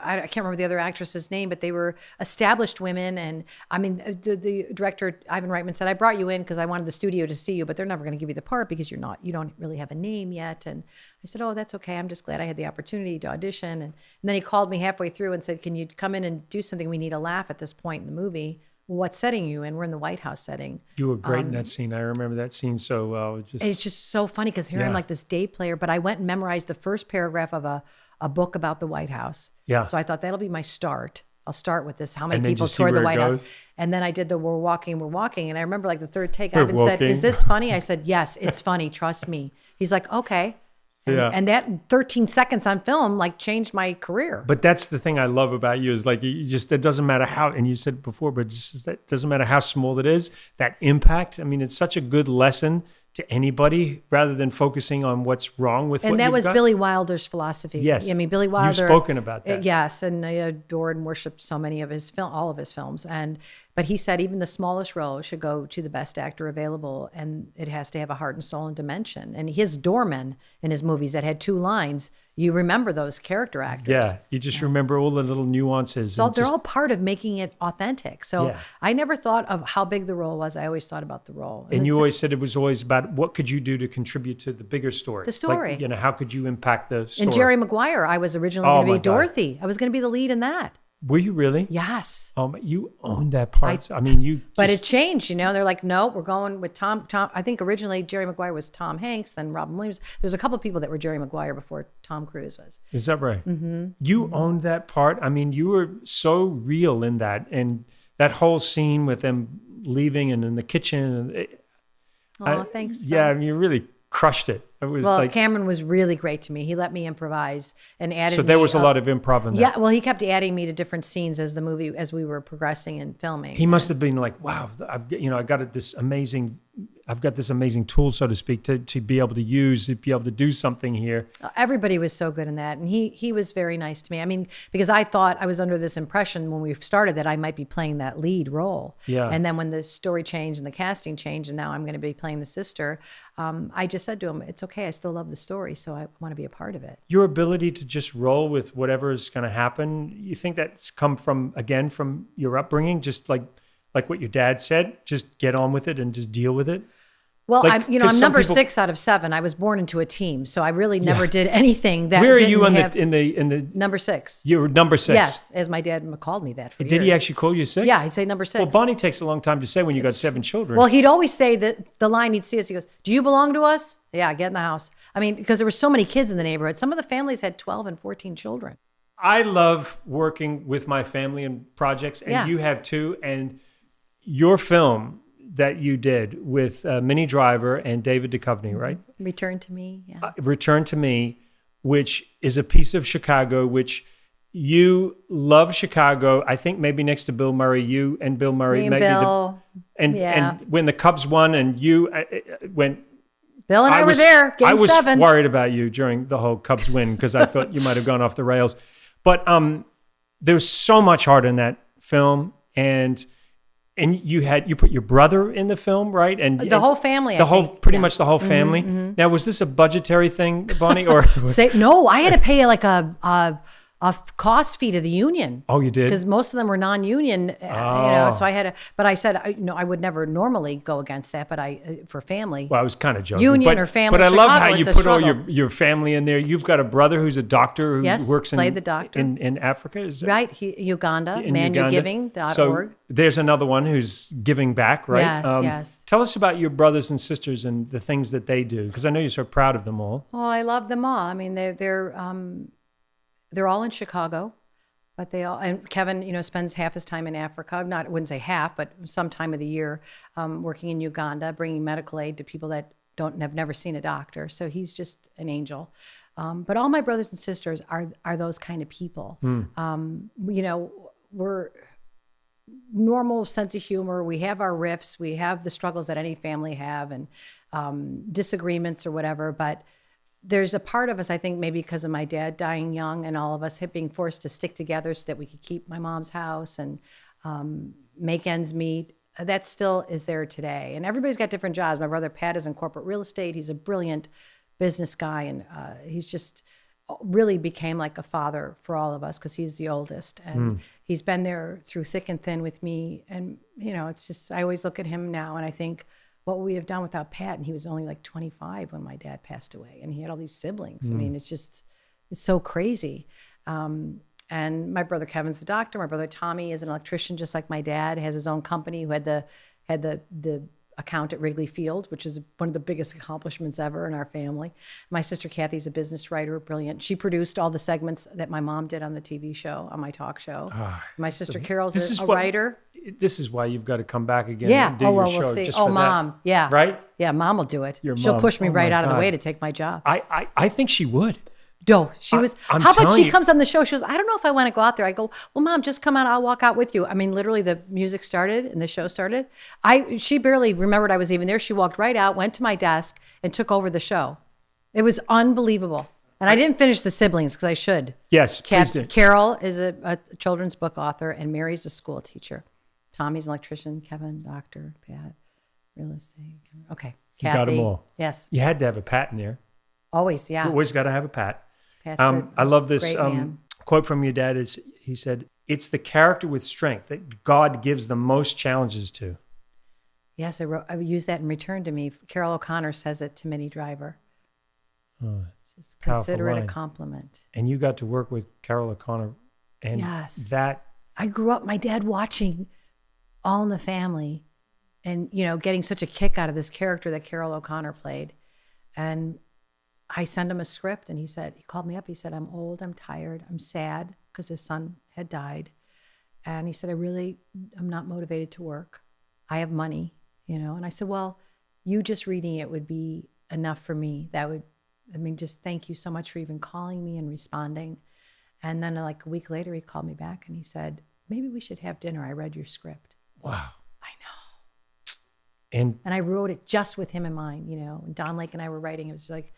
I can't remember the other actress's name, but they were established women. And I mean, the director, Ivan Reitman, said, I brought you in because I wanted the studio to see you, but they're never going to give you the part because you don't really have a name yet. And I said, oh, that's okay. I'm just glad I had the opportunity to audition. And then he called me halfway through and said, can you come in and do something? We need a laugh at this point in the movie. What setting you in? We're in the White House setting. You were great in that scene. I remember that scene so well. It's just so funny because here I'm like this day player, but I went and memorized the first paragraph of a book about the White House. Yeah. So I thought that'll be my start. I'll start with this. How many people toured the White House? And then I did the We're walking. And I remember like the third take, Ivan said, is this funny? I said, yes, it's funny. Trust me. He's like, okay. And that 13 seconds on film like changed my career. But that's the thing I love about you is like, it doesn't matter how, and you said before, but just that doesn't matter how small it is, that impact. I mean, it's such a good lesson to anybody rather than focusing on what's wrong with what And that you've was got? Billy Wilder's philosophy. Yes. I mean, Billy Wilder. You've spoken about that. Yes, and I adored and worshipped so many of his all of his films. But he said even the smallest role should go to the best actor available, and it has to have a heart and soul and dimension. And his doorman in his movies that had 2 lines, you remember those character actors. Yeah, you just remember all the little nuances. So and they're just- all part of making it authentic. So Yeah. I never thought of how big the role was. I always thought about the role. And you it's- always said it was always about what could you do to contribute to the bigger story. The story. Like, how could you impact the story? in Jerry Maguire, I was originally Oh, going to my be God. Dorothy. I was going to be the lead in that. Were you really? Yes. You owned that part. I mean, you. But just- it changed, They're like, no, we're going with Tom. I think originally Jerry Maguire was Tom Hanks, then Robin Williams. There's a couple of people that were Jerry Maguire before Tom Cruise was. Is that right? Mm-hmm. You owned that part. I mean, you were so real in that, and that whole scene with them leaving and in the kitchen. And Oh, thanks. Yeah, I Bob. mean, you really crushed it. It was Well, like Cameron was really great to me. He let me improvise and added. so. There me was a lot of improv in that. Yeah, well, he kept adding me to different scenes as we were progressing and filming. He must have been like, wow, I've got this amazing tool, so to speak, to be able to use, to be able to do something here. Everybody was so good in that, and he was very nice to me. I mean, because I thought I was under this impression when we started that I might be playing that lead role. Yeah. And then when the story changed and the casting changed, and now I'm going to be playing the sister, I just said to him, "It's okay. I still love the story, so I want to be a part of it." Your ability to just roll with whatever is going to happen, you think that's come from your upbringing, just like what your dad said, just get on with it and just deal with it? Well, Like, I'm 'cause some number people- 6 out of 7. I was born into a team, so I really never did anything that. Where are didn't you have, in the number 6? you were number 6? Yes, as my dad called me that for years. Did he actually call you 6? Yeah, he'd say number 6. Well, Bonnie takes a long time to say when you got 7 children. Well, he'd always say that the line he'd see us, he goes, "Do you belong to us?" "Yeah, get in the house." I mean, because there were so many kids in the neighborhood. Some of the families had 12 and 14 children. I love working with my family in projects, and Yeah. you have too. And your film that you did with Minnie Driver and David Duchovny, right? Return to me. Yeah. Return to Me, which is a piece of Chicago, which you love Chicago. I think maybe next to Bill Murray, you and Bill Murray. Me and maybe Bill. and Yeah. when the Cubs won and you went. Bill and I were was there. Game I was 7. worried about you during the whole Cubs win because I thought you might have gone off the rails. But there's so much heart in that film, and you put your brother in the film, right? And The whole family, the I whole think. pretty Yeah. much the whole family. Now, was this a budgetary thing, Bonnie, or No, I had to pay like a cost fee to the union. Oh, you did? Because most of them were non-union, so I had to, but I said, I would never normally go against that, but for family. Well, I was kind of joking. Union but, or family But I love Chicago, how you it's a put all struggle. your family in there. You've got a brother who's a doctor who Yes, works played the doctor. in Africa. Is that Right, Uganda, in Uganda? manugiving.org. So there's another one who's giving back, right? Yes, yes. Tell us about your brothers and sisters and the things that they do, because I know you're so proud of them all. Well, I love them all. I mean, they're all in Chicago, but they all, and Kevin, spends half his time in Africa. I wouldn't say half, but some time of the year, working in Uganda, bringing medical aid to people that have never seen a doctor. So he's just an angel. But all my brothers and sisters are those kind of people. We're normal sense of humor. We have our riffs. We have the struggles that any family have, and disagreements or whatever. But there's a part of us, I think, maybe because of my dad dying young and all of us being forced to stick together so that we could keep my mom's house and make ends meet. That still is there today. And everybody's got different jobs. My brother Pat is in corporate real estate. He's a brilliant business guy, and he's just really became like a father for all of us because he's the oldest. And he's been there through thick and thin with me. And, it's just, I always look at him now and I think, what would we have done without Pat? And he was only like 25 when my dad passed away, and he had all these siblings. I mean, it's so crazy. And my brother Kevin's the doctor. My brother Tommy is an electrician, just like my dad. Has his own company. Who had the account at Wrigley Field, which is one of the biggest accomplishments ever in our family. My sister Kathy's a business writer, brilliant. She produced all the segments that my mom did on the TV show, on my talk show. My sister Carol's a writer. This is why you've got to come back again Yeah. and do your show. We'll see. Just for Mom. that. Yeah. Right? Yeah, Mom will do it. Your She'll mom. push me Oh, right my out of the God. way to take my job. I think she would. No, she was. I'm How about telling she you. comes on the show? She goes, I don't know if I want to go out there. I go, well, Mom, just come out. I'll walk out with you. I mean, literally, the music started and the show started. She barely remembered I was even there. She walked right out, went to my desk, and took over the show. It was unbelievable. And I didn't finish The Siblings because I should. Yes, please do. Carroll is a children's book author, and Mary's a school teacher. Tommy's an electrician. Kevin, doctor. Pat, real estate. Okay. You Kathy. got them all. Yes. You had to have a Pat in there. Always, yeah. You always got to have a Pat. Pat's a I love this great man. quote from your dad. He said, "It's the character with strength that God gives the most challenges to." Yes, I used that in return to me. Carroll O'Connor says it to Minnie Driver. Oh, Says, powerful consider it a line. compliment. And you got to work with Carroll O'Connor. And Yes. that, I grew up, my dad watching All in the Family and, getting such a kick out of this character that Carroll O'Connor played. And I sent him a script and he called me up. He said, I'm old, I'm tired, I'm sad because his son had died. And he said, I'm not motivated to work. I have money, And I said, well, you just reading it would be enough for me. Just thank you so much for even calling me and responding. And then like a week later, he called me back and he said, maybe we should have dinner. I read your script. wow. I know. And And I wrote it just with him in mind, And Don Lake and I were writing. It was like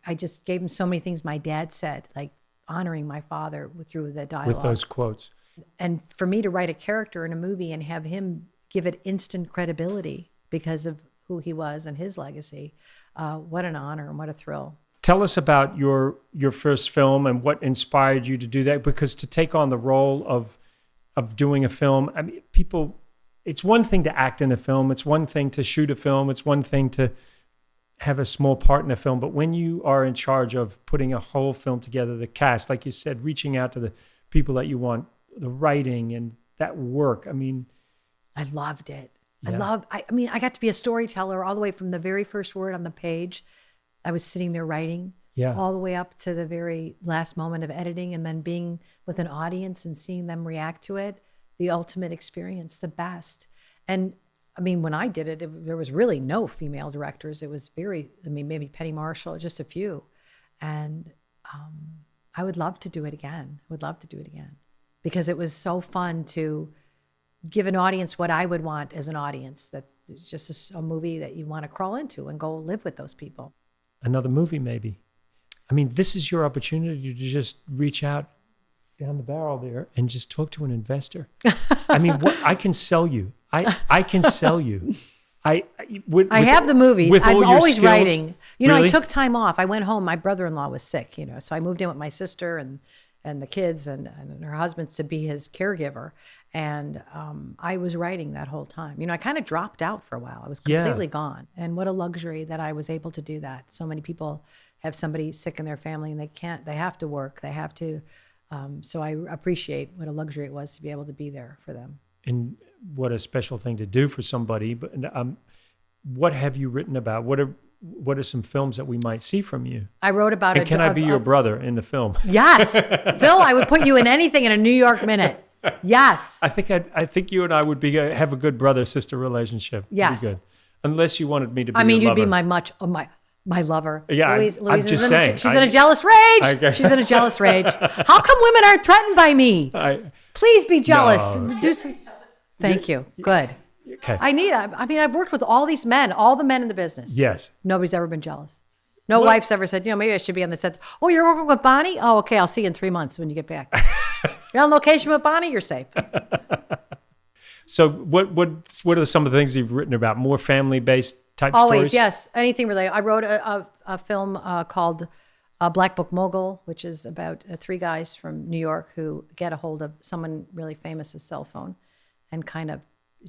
I just gave him so many things my dad said, like honoring my father through the dialogue. with those quotes. And for me to write a character in a movie and have him give it instant credibility because of who he was and his legacy, what an honor and what a thrill. Tell us about your first film and what inspired you to do that, because to take on the role of doing a film, I mean, people, it's one thing to act in a film, it's one thing to shoot a film, it's one thing to have a small part in a film, but when you are in charge of putting a whole film together, the cast, like you said, reaching out to the people that you want, the writing and that work, I mean. I loved it. Yeah. I got to be a storyteller all the way from the very first word on the page. I was sitting there writing all the way up to the very last moment of editing, and then being with an audience and seeing them react to it, the ultimate experience, the best. And I mean, when I did it, there was really no female directors. It was maybe Penny Marshall, just a few. And I would love to do it again. Because it was so fun to give an audience what I would want as an audience, that it's just a movie that you want to crawl into and go live with those people. Another movie, maybe. I mean, this is your opportunity to just reach out down the barrel there and just talk to an investor. I mean, I can sell you. I can sell you. I have the movies. I'm always skills, writing. really? I took time off. I went home. My brother-in-law was sick, so I moved in with my sister and the kids and her husband to be his caregiver. And I was writing that whole time. I kind of dropped out for a while. I was completely gone. And what a luxury that I was able to do that. So many people have somebody sick in their family and they have to work. They have to. So I appreciate what a luxury it was to be able to be there for them. And what a special thing to do for somebody. But what have you written about? What are some films that we might see from you? I wrote about and can I be your brother in the film? Yes. Phil, I would put you in anything in a New York minute. Yes. I think you and I would have a good brother-sister relationship. Yes. Pretty good. Unless you wanted me to be I mean, your you'd be lover. my lover. Yeah, Louise I'm just saying. She's in a jealous rage. Okay. She's in a jealous rage. How come women aren't threatened by me? Please be jealous. No. Do some. Thank you. Good. Okay. I've worked with all these men, all the men in the business. Yes. Nobody's ever been jealous. No wife's ever said, maybe I should be on the set. Oh, you're working with Bonnie? Oh, okay. I'll see you in 3 months when you get back. You're on location with Bonnie? You're safe. So what are some of the things you've written about? More family-based type stories? Always, yes. Anything related. I wrote a film called Black Book Mogul, which is about 3 guys from New York who get a hold of someone really famous's cell phone and kind of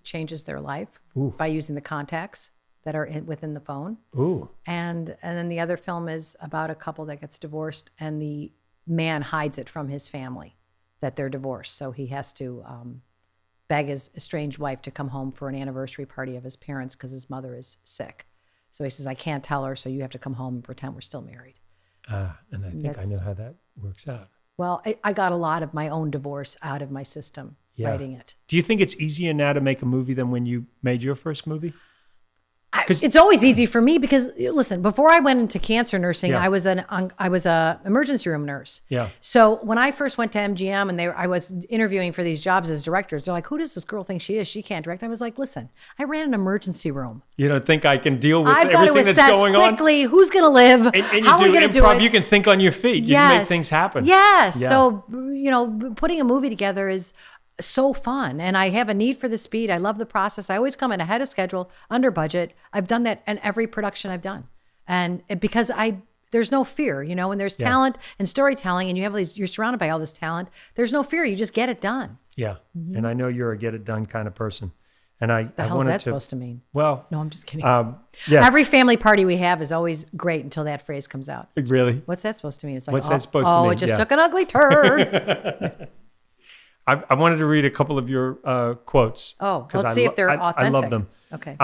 changes their life by using the contacts that are within the phone. Ooh. And then the other film is about a couple that gets divorced and the man hides it from his family that they're divorced. So he has to beg his estranged wife to come home for an anniversary party of his parents because his mother is sick. So he says, I can't tell her, so you have to come home and pretend we're still married. And I think I know how that works out. Well, I got a lot of my own divorce out of my system writing it. Do you think it's easier now to make a movie than when you made your first movie? It's always easy for me because listen, before I went into cancer nursing, Yeah. I was a emergency room nurse. Yeah. So when I first went to MGM and I was interviewing for these jobs as directors, they're like, "Who does this girl think she is? She can't direct." I was like, "Listen, I ran an emergency room. You don't think I can deal with I've got to everything that's assess going on? quickly who's going to live, And you how are we do going to do improv. it." You can think on your feet. You can make things happen. Yes. Yeah. So, putting a movie together is so fun. And I have a need for the speed. I love the process. I always come in ahead of schedule, under budget. I've done that in every production I've done. And because there's no fear, when there's talent and storytelling and you're surrounded by all this talent, there's no fear. You just get it done. Yeah. And I know you're a get it done kind of person. And I hell's wanted that supposed to mean? Well, No, I'm just kidding. yeah. Every family party we have is always great until that phrase comes out. Really? What's that supposed to mean? It's like, What's that supposed to mean? it just Yeah. took an ugly turn. I wanted to read a couple of your quotes. Oh, 'cause let's see if they're I authentic. love them. Okay.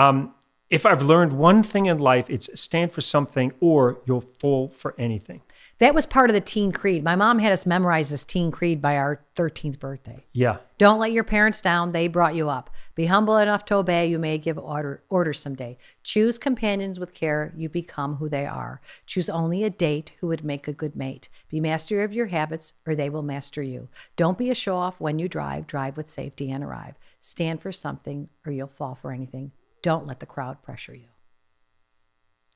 If I've learned one thing in life, it's stand for something or you'll fall for anything. That was part of the teen creed. My mom had us memorize this teen creed by our 13th birthday. Yeah. Don't let your parents down. They brought you up. Be humble enough to obey. You may give orders someday. Choose companions with care. You become who they are. Choose only a date who would make a good mate. Be master of your habits or they will master you. Don't be a show off when you drive. Drive with safety and arrive. Stand for something or you'll fall for anything. Don't let the crowd pressure you.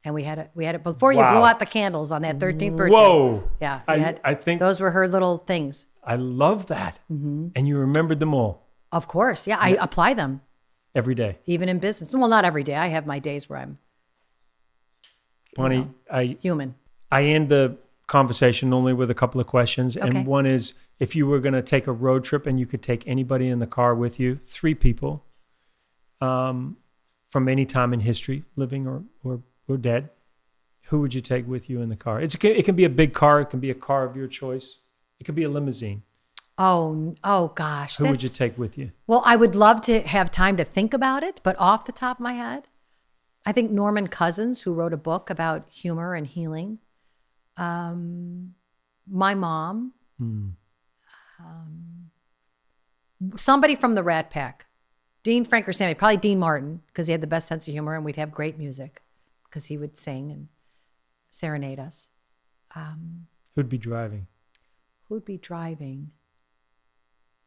And we had it before you Wow. blow out the candles on that 13th birthday. Whoa. Yeah. I think those were her little things. I love that. Mm-hmm. And you remembered them all Of course. Yeah. I apply them every day. even in business. Well, not every day. I have my days where I'm Bonnie, I human. end the conversation normally with a couple of questions. Okay. And one is, if you were going to take a road trip and you could take anybody in the car with you, 3 people from any time in history, living or dead, who would you take with you in the car? It can be a big car. It can be a car of your choice. It could be a limousine. Oh gosh. Who would you take with you? Well, I would love to have time to think about it, but off the top of my head, I think Norman Cousins, who wrote a book about humor and healing, my mom, somebody from the Rat Pack, Dean, Frank, or Sammy, probably Dean Martin, because he had the best sense of humor and we'd have great music because he would sing and serenade us. Who'd be driving? Who'd be driving?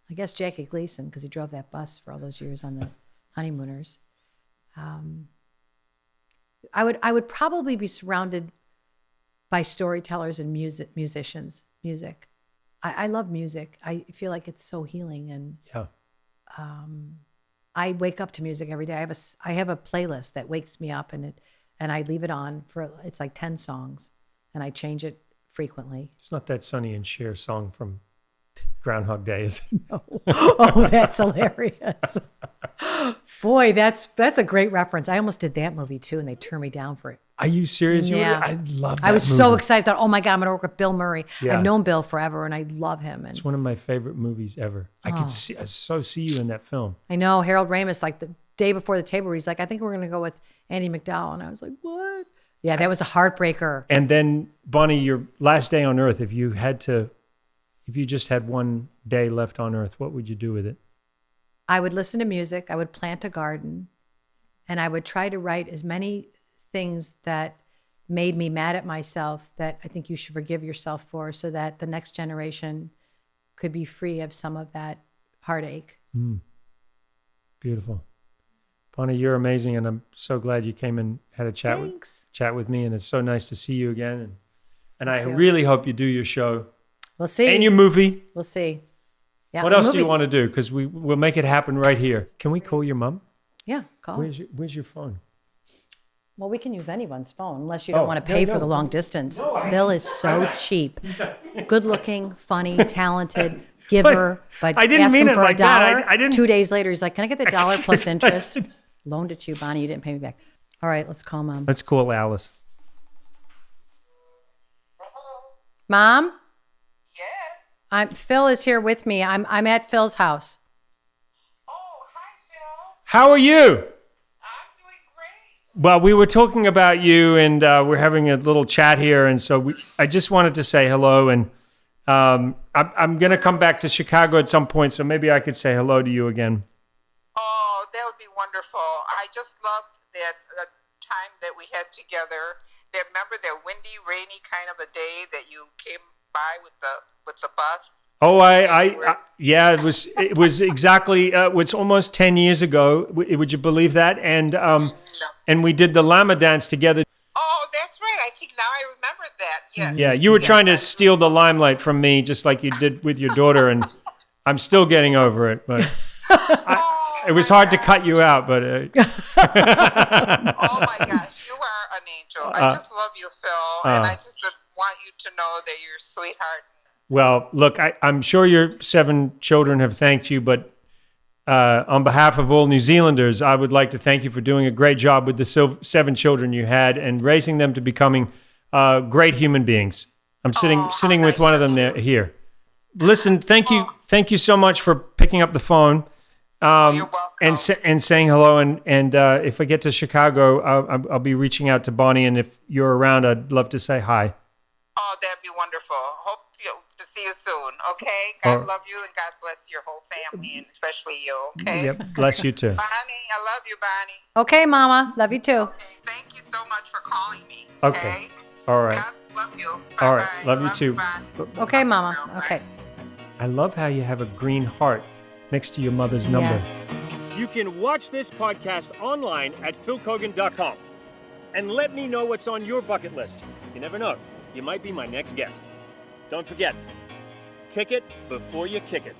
I guess Jackie Gleason, because he drove that bus for all those years on the Honeymooners. I would probably be surrounded by storytellers and musicians. Music. I love music. I feel like it's so healing, and Yeah. I wake up to music every day. I have a playlist that wakes me up, and I leave it on for it's like 10 songs, and I change it frequently. It's not that Sonny and Cher song from Groundhog Day, is it? Oh, that's hilarious. Boy, that's a great reference. I almost did that movie too, and they turned me down for it. Are you serious? Yeah. I love that I was movie. so excited. Thought, oh my God, I'm going to work with Bill Murray. Yeah. I've known Bill forever, and I love him. And It's one of my favorite movies ever. I so see you in that film. I know Harold Ramis, like the day before the table, he's like, I think we're going to go with Andy McDowell. And I was like, what? Yeah, that was a heartbreaker. And then, Bonnie, your last day on Earth, if you just had one day left on Earth, what would you do with it? I would listen to music. I would plant a garden, and I would try to write as many things that made me mad at myself that I think you should forgive yourself for, so that the next generation could be free of some of that heartache. Beautiful. Bonnie, you're amazing, and I'm so glad you came and had a chat with me, and it's so nice to see you again. And I really hope you do your show. We'll see. And your movie. We'll see. Yeah. What else do you want to do? Because we'll make it happen right here. Can we call your mom? Yeah, call. Where's your phone? Well, we can use anyone's phone unless you don't want to pay for the long distance. Bill is so cheap. Good looking, funny, talented, giver, but I didn't ask mean him it for like $1. that. I didn't. 2 days later, he's like, can I get the $1 plus interest? Loaned it to you, Bonnie. You didn't pay me back. All right, let's call Mom. Let's call Alice. Mom? Yes. Phil is here with me. I'm at Phil's house. Oh, hi, Phil. How are you? I'm doing great. Well, we were talking about you, and we're having a little chat here, and so I just wanted to say hello, and I'm going to come back to Chicago at some point, so maybe I could say hello to you again. Oh, that would be wonderful. I just loved that time that we had together. Remember that windy, rainy kind of a day that you came by with the bus? Oh, yeah, it was exactly, it's almost 10 years ago. Would you believe that? And we did the llama dance together. Oh, that's right. I think now I remember that. Yes. Yeah, you were trying to steal the limelight from me, just like you did with your daughter, and I'm still getting over it, but it was hard to cut you out, but... Oh my gosh, you are an angel. I just love you, Phil, and I just want you to know that you're a sweetheart. Well, look, I'm sure your 7 children have thanked you, but on behalf of all New Zealanders, I would like to thank you for doing a great job with the 7 children you had and raising them to becoming great human beings. I'm sitting with one of them here. Listen, thank you so much for picking up the phone. You're welcome. And saying hello, and if I get to Chicago, I'll be reaching out to Bonnie, and if you're around, I'd love to say hi. Oh, that'd be wonderful. Hope to see you soon, okay? God love you, and God bless your whole family, and especially you, okay? Yep, bless you too. Bonnie, I love you, Bonnie. Okay, Mama. Love you too. Okay, thank you so much for calling me, Okay. All right. God love you. All right. Bye-bye. Love you too. Bonnie. Okay, Mama. Okay. I love how you have a green heart next to your mother's number. Yes. You can watch this podcast online at philkeoghan.com and let me know what's on your bucket list. You never know. You might be my next guest. Don't forget, ticket before you kick it.